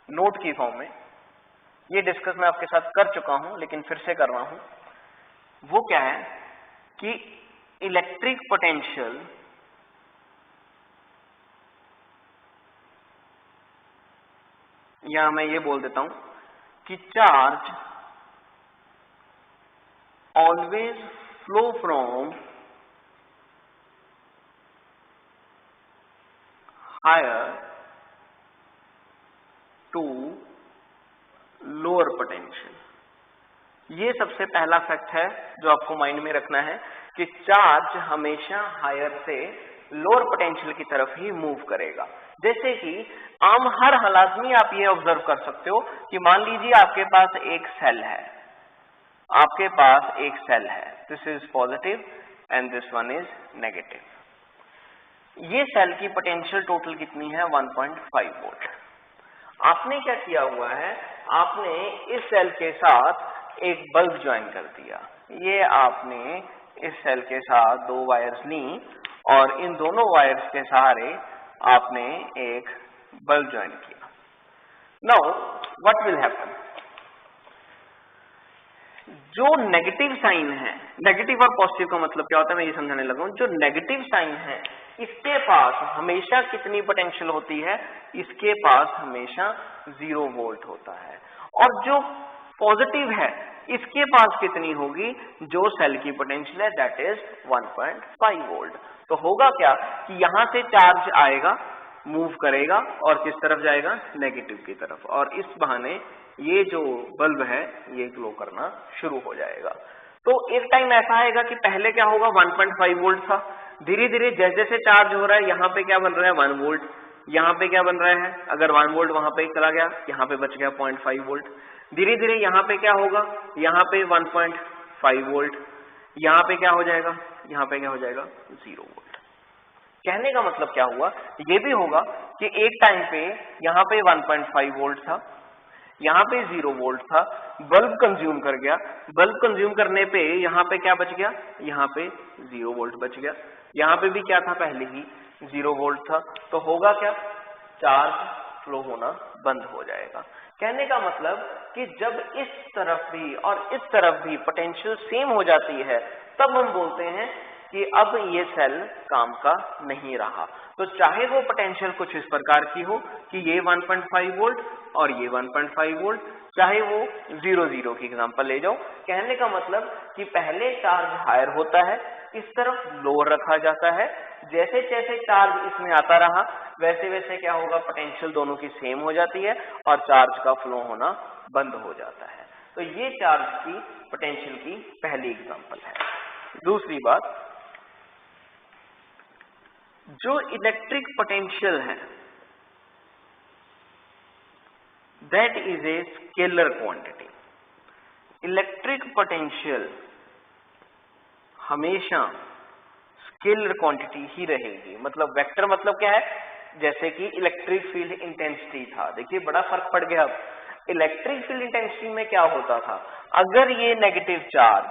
नोट की फॉर्म में, ये डिस्कस मैं आपके साथ कर चुका हूं लेकिन फिर से कर रहा हूं, वो क्या है कि इलेक्ट्रिक पोटेंशियल या मैं ये बोल देता हूं कि charge always flow from higher to lower potential. ये सबसे पहला फैक्ट है जो आपको माइंड में रखना है कि चार्ज हमेशा हायर से लोअर पोटेंशियल की तरफ ही मूव करेगा। जैसे कि आम हर हालात में आप ये ऑब्जर्व कर सकते हो कि मान लीजिए आपके पास एक सेल है, आपके पास एक सेल है, this is positive and this one is negative. ये सेल की पोटेंशियल टोटल कितनी है, 1.5 वोल्ट। आपने क्या किया हुआ है, आपने इस सेल के साथ एक बल्ब ज्वाइन कर दिया। ये आपने इस सेल के साथ दो वायर्स ली और इन दोनों वायर्स के सहारे आपने एक बल्ब ज्वाइन किया। नाउ व्हाट विल हैपन, जो नेगेटिव साइन है, नेगेटिव और पॉजिटिव का मतलब क्या होता है मैं ये समझाने लगा हूं। जो नेगेटिव साइन है इसके पास हमेशा कितनी पोटेंशियल होती है, इसके पास हमेशा 0 वोल्ट होता है, और जो पॉजिटिव है इसके पास कितनी होगी, जो सेल की पोटेंशियल है दैट इज 1.5 वोल्ट। तो होगा क्या कि यहां से चार्ज आएगा, मूव करेगा और किस तरफ जाएगा, नेगेटिव की तरफ, और इस बहाने ये जो बल्ब है ये ग्लो करना शुरू हो जाएगा। तो एक टाइम ऐसा आएगा कि पहले क्या होगा, 1.5 वोल्ट था, धीरे धीरे जैसे जैसे चार्ज हो रहा है यहाँ पे क्या बन रहा है, 1 वोल्ट, यहाँ पे क्या बन रहा है, अगर 1 वोल्ट वहां पे चला गया, यहाँ पे बच गया 0.5 वोल्ट। धीरे धीरे यहाँ पे क्या होगा, यहाँ पे 1.5 वोल्ट, यहाँ पे क्या हो जाएगा, यहाँ पे क्या हो जाएगा 0 वोल्ट। कहने का मतलब क्या हुआ, ये भी होगा कि एक टाइम पे यहाँ पे 1.5 वोल्ट था, यहाँ पे 0 वोल्ट था, बल्ब कंज्यूम कर गया, बल्ब कंज्यूम करने पे यहाँ पे क्या बच गया, यहाँ पे 0 वोल्ट बच गया, यहाँ पे भी क्या था, पहले ही 0 वोल्ट था, तो होगा क्या, चार्ज फ्लो होना बंद हो जाएगा। कहने का मतलब कि जब इस तरफ भी और इस तरफ भी पोटेंशियल सेम हो जाती है, तब हम बोलते हैं कि अब ये सेल काम का नहीं रहा। तो चाहे वो पोटेंशियल कुछ इस प्रकार की हो कि ये 1.5 वोल्ट और ये 1.5 वोल्ट, चाहे वो 0 की एग्जांपल ले जाओ, कहने का मतलब कि पहले चार्ज हायर होता है, इस तरफ लोअर रखा जाता है, जैसे जैसे चार्ज इसमें आता रहा वैसे वैसे क्या होगा, पोटेंशियल दोनों की सेम हो जाती है और चार्ज का फ्लो होना बंद हो जाता है। तो ये चार्ज की पोटेंशियल की पहली एग्जांपल है। दूसरी बात, जो इलेक्ट्रिक पोटेंशियल है that is a scalar quantity. Electric potential हमेशा स्केलर क्वांटिटी ही रहेगी। मतलब वेक्टर मतलब क्या है, जैसे कि इलेक्ट्रिक फील्ड इंटेंसिटी था, देखिए बड़ा फर्क पड़ गया। अब इलेक्ट्रिक फील्ड इंटेंसिटी में क्या होता था, अगर ये नेगेटिव चार्ज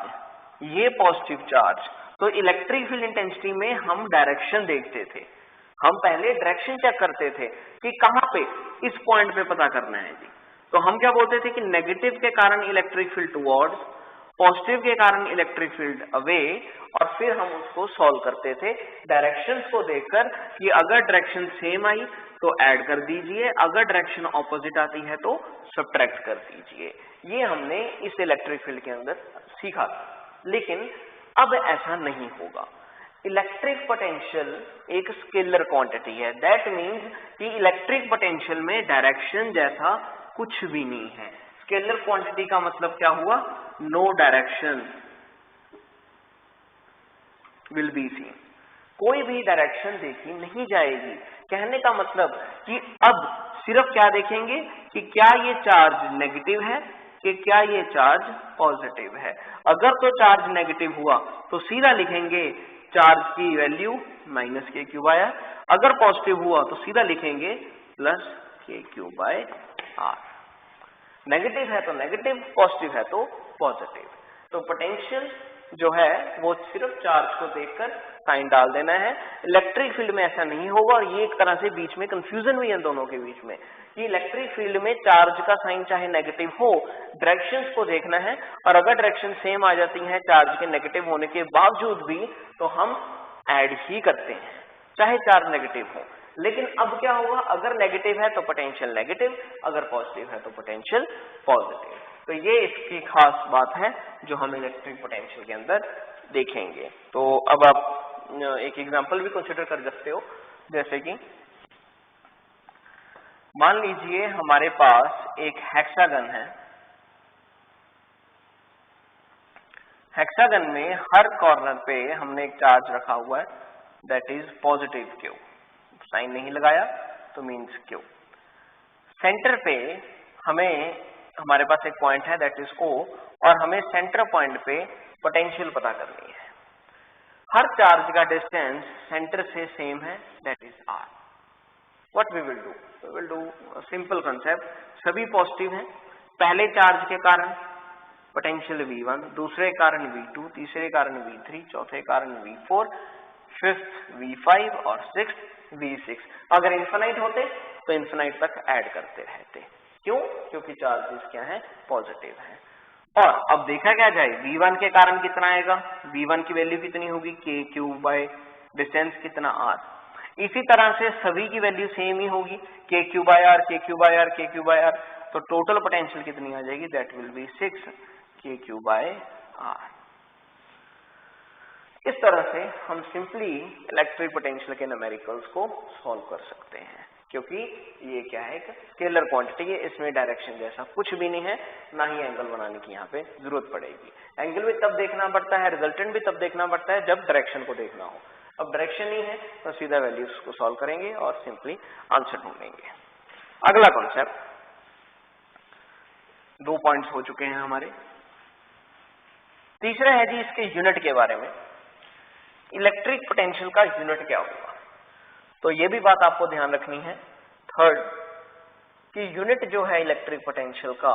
ये पॉजिटिव चार्ज, तो इलेक्ट्रिक फील्ड इंटेंसिटी में हम डायरेक्शन देखते थे, हम पहले डायरेक्शन चेक करते थे कि कहां पे, इस पॉइंट पे पता करना है जी। तो हम क्या बोलते थे कि नेगेटिव के कारण इलेक्ट्रिक फील्ड टुवर्ड्स, पॉजिटिव के कारण इलेक्ट्रिक फील्ड अवे, और फिर हम उसको सॉल्व करते थे डायरेक्शंस को देखकर कि अगर डायरेक्शन सेम आई तो ऐड कर दीजिए, अगर डायरेक्शन ऑपोजिट आती है तो सब्ट्रैक्ट कर दीजिए। ये हमने इस इलेक्ट्रिक फील्ड के अंदर सीखा था। लेकिन अब ऐसा नहीं होगा। इलेक्ट्रिक पोटेंशियल एक स्केलर क्वांटिटी है, दैट मीन्स कि इलेक्ट्रिक पोटेंशियल में डायरेक्शन जैसा कुछ भी नहीं है। स्केलर क्वांटिटी का मतलब क्या हुआ, no direction will be seen, कोई भी डायरेक्शन देखी नहीं जाएगी। कहने का मतलब कि अब सिर्फ क्या देखेंगे कि क्या ये चार्ज नेगेटिव है कि क्या ये चार्ज पॉजिटिव है। अगर तो चार्ज नेगेटिव हुआ तो सीधा लिखेंगे चार्ज की वैल्यू -kq/r, अगर पॉजिटिव हुआ तो सीधा लिखेंगे +kq/r। नेगेटिव है तो नेगेटिव, पॉजिटिव है तो पॉजिटिव। तो पोटेंशियल जो है वो सिर्फ चार्ज को देखकर साइन डाल देना है। इलेक्ट्रिक फील्ड में ऐसा नहीं होगा, और ये एक तरह से बीच में कंफ्यूजन भी है दोनों के बीच में कि इलेक्ट्रिक फील्ड में चार्ज का साइन चाहे नेगेटिव हो, डायरेक्शंस को देखना है, और अगर डायरेक्शन सेम आ जाती है चार्ज के नेगेटिव होने के बावजूद भी तो हम ऐड ही करते हैं चाहे चार्ज नेगेटिव हो। लेकिन अब क्या होगा, अगर नेगेटिव है तो पोटेंशियल नेगेटिव, अगर पॉजिटिव है तो पोटेंशियल पॉजिटिव। तो ये इसकी खास बात है जो हम इलेक्ट्रिक पोटेंशियल के अंदर देखेंगे। तो अब आप एक एग्जांपल भी कंसीडर कर सकते हो, जैसे कि मान लीजिए हमारे पास एक हेक्सागन है, हेक्सागन में हर कॉर्नर पे हमने एक चार्ज रखा हुआ है that is positive Q, sign नहीं लगाया तो मीन्स क्यू। सेंटर पे हमारे पास एक पॉइंट है दैट इज O, और हमें सेंटर पॉइंट पे पोटेंशियल पता करनी है। हर चार्ज का डिस्टेंस सेंटर से सेम है that is R। What we will do simple concept, सभी पॉजिटिव हैं, पहले चार्ज के कारण पोटेंशियल V1, दूसरे कारण V2, तीसरे कारण V3, चौथे कारण V4, फिफ्थ V5 और सिक्स्थ V6। अगर इन्फिनाइट होते तो इन्फिनाइट तक ऐड करते रहते। क्यों? क्योंकि चार्जेस क्या है, पॉजिटिव है। और अब देखा क्या जाए, V1 के कारण कितना आएगा, V1 की वैल्यू कितनी होगी, kq/ डिस्टेंस कितना R। इसी तरह से सभी की वैल्यू सेम ही होगी, kq/r kq/r kq/r, तो टोटल पोटेंशियल कितनी आ जाएगी, दैट विल बी 6 kq/r। इस तरह से हम सिंपली इलेक्ट्रिक पोटेंशियल के न्यूमेरिकल्स को सॉल्व कर सकते हैं, क्योंकि ये क्या है, एक स्केलर क्वांटिटी है, इसमें डायरेक्शन जैसा कुछ भी नहीं है, ना ही एंगल बनाने की यहाँ पे जरूरत पड़ेगी। एंगल भी तब देखना पड़ता है, रिजल्टेंट भी तब देखना पड़ता है जब डायरेक्शन को देखना हो। अब डायरेक्शन नहीं है तो सीधा वैल्यूज को सॉल्व करेंगे और सिंपली आंसर ढूंढेंगे। अगला कॉन्सेप्ट, 2 पॉइंट्स हो चुके हैं हमारे। तीसरा है जी इसके यूनिट के बारे में, इलेक्ट्रिक पोटेंशियल का यूनिट क्या होगा। तो ये भी बात आपको ध्यान रखनी है। थर्ड कि यूनिट जो है इलेक्ट्रिक पोटेंशियल का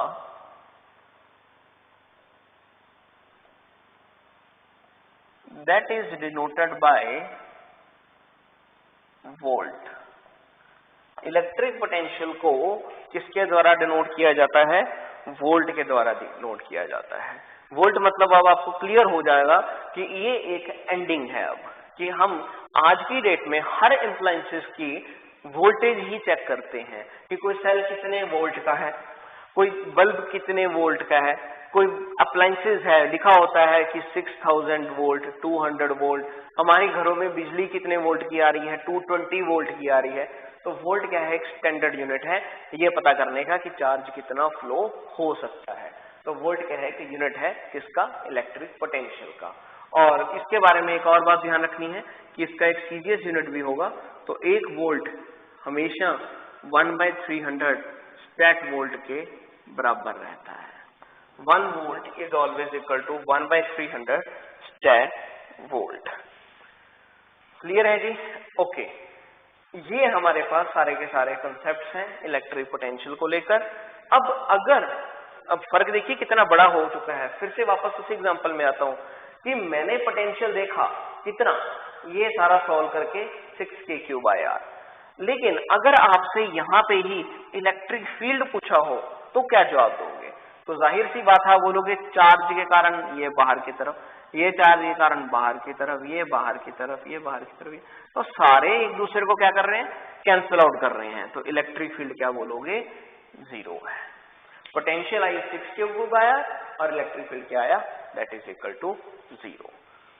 that is denoted by volt. Electric potential को किसके द्वारा डिनोट किया जाता है? वोल्ट के द्वारा डिनोट किया जाता है। वोल्ट मतलब अब आपको क्लियर हो जाएगा कि ये एक एंडिंग है, अब कि हम आज की डेट में हर एप्लायंसेस की वोल्टेज ही चेक करते हैं कि कोई सेल कितने वोल्ट का है, कोई बल्ब कितने वोल्ट का है, कोई अप्लायंसेस है लिखा होता है कि 6000 वोल्ट, 200 वोल्ट। हमारे घरों में बिजली कितने वोल्ट की आ रही है? 220 वोल्ट की आ रही है। तो वोल्ट क्या है? एक स्टैंडर्ड यूनिट है ये पता करने का कि चार्ज कितना फ्लो हो सकता है। तो वोल्ट क्या है कि यूनिट है किसका? इलेक्ट्रिक पोटेंशियल का। और इसके बारे में एक और बात ध्यान रखनी है कि इसका एक सीजीएस यूनिट भी होगा। तो 1 वोल्ट हमेशा 1/300 स्टैट वोल्ट के बराबर रहता है। 1 volt is always equal to 1/300 stat volt. Clear है जी? ओके, ये हमारे पास सारे के सारे कंसेप्ट्स हैं इलेक्ट्रिक पोटेंशियल को लेकर। अब फर्क देखिए कितना बड़ा हो चुका है। फिर से वापस उसी एग्जांपल में आता हूं कि मैंने पोटेंशियल देखा कितना, ये सारा सॉल्व करके 6k³r। लेकिन अगर आपसे यहाँ पे ही इलेक्ट्रिक फील्ड पूछा हो तो क्या जवाब दोगे? तो जाहिर सी बात है बोलोगे चार्ज के कारण ये बाहर की तरफ, ये चार्ज के कारण बाहर की तरफ, ये बाहर की तरफ, ये बाहर की तरफ। तो सारे एक दूसरे को क्या कर रहे हैं? कैंसिल आउट कर रहे हैं। तो इलेक्ट्रिक फील्ड क्या बोलोगे? 0 है। पोटेंशियल आई 6k³ और इलेक्ट्रिक फील्ड क्या आया? That is equal to 0।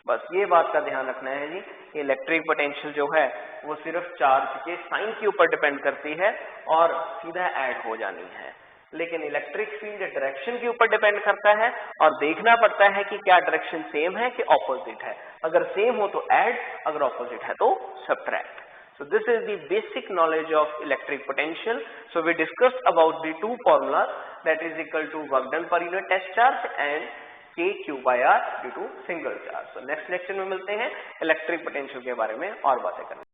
बस ये बात का ध्यान रखना है जी, इलेक्ट्रिक पोटेंशियल जो है वो सिर्फ चार्ज के साइन के ऊपर डिपेंड करती है और सीधा ऐड हो जानी है। लेकिन इलेक्ट्रिक फील्ड डायरेक्शन के ऊपर डिपेंड करता है और देखना पड़ता है कि क्या डायरेक्शन सेम है कि ऑपोजिट है। अगर सेम हो तो ऐड, अगर ऑपोजिट है तो subtract. So this is the basic knowledge of electric potential. So we discussed about the two formulas, that is equal to work done per unit test charge and k³r due to single charge. So next lecture में मिलते हैं electric potential के बारे में और बातें करने।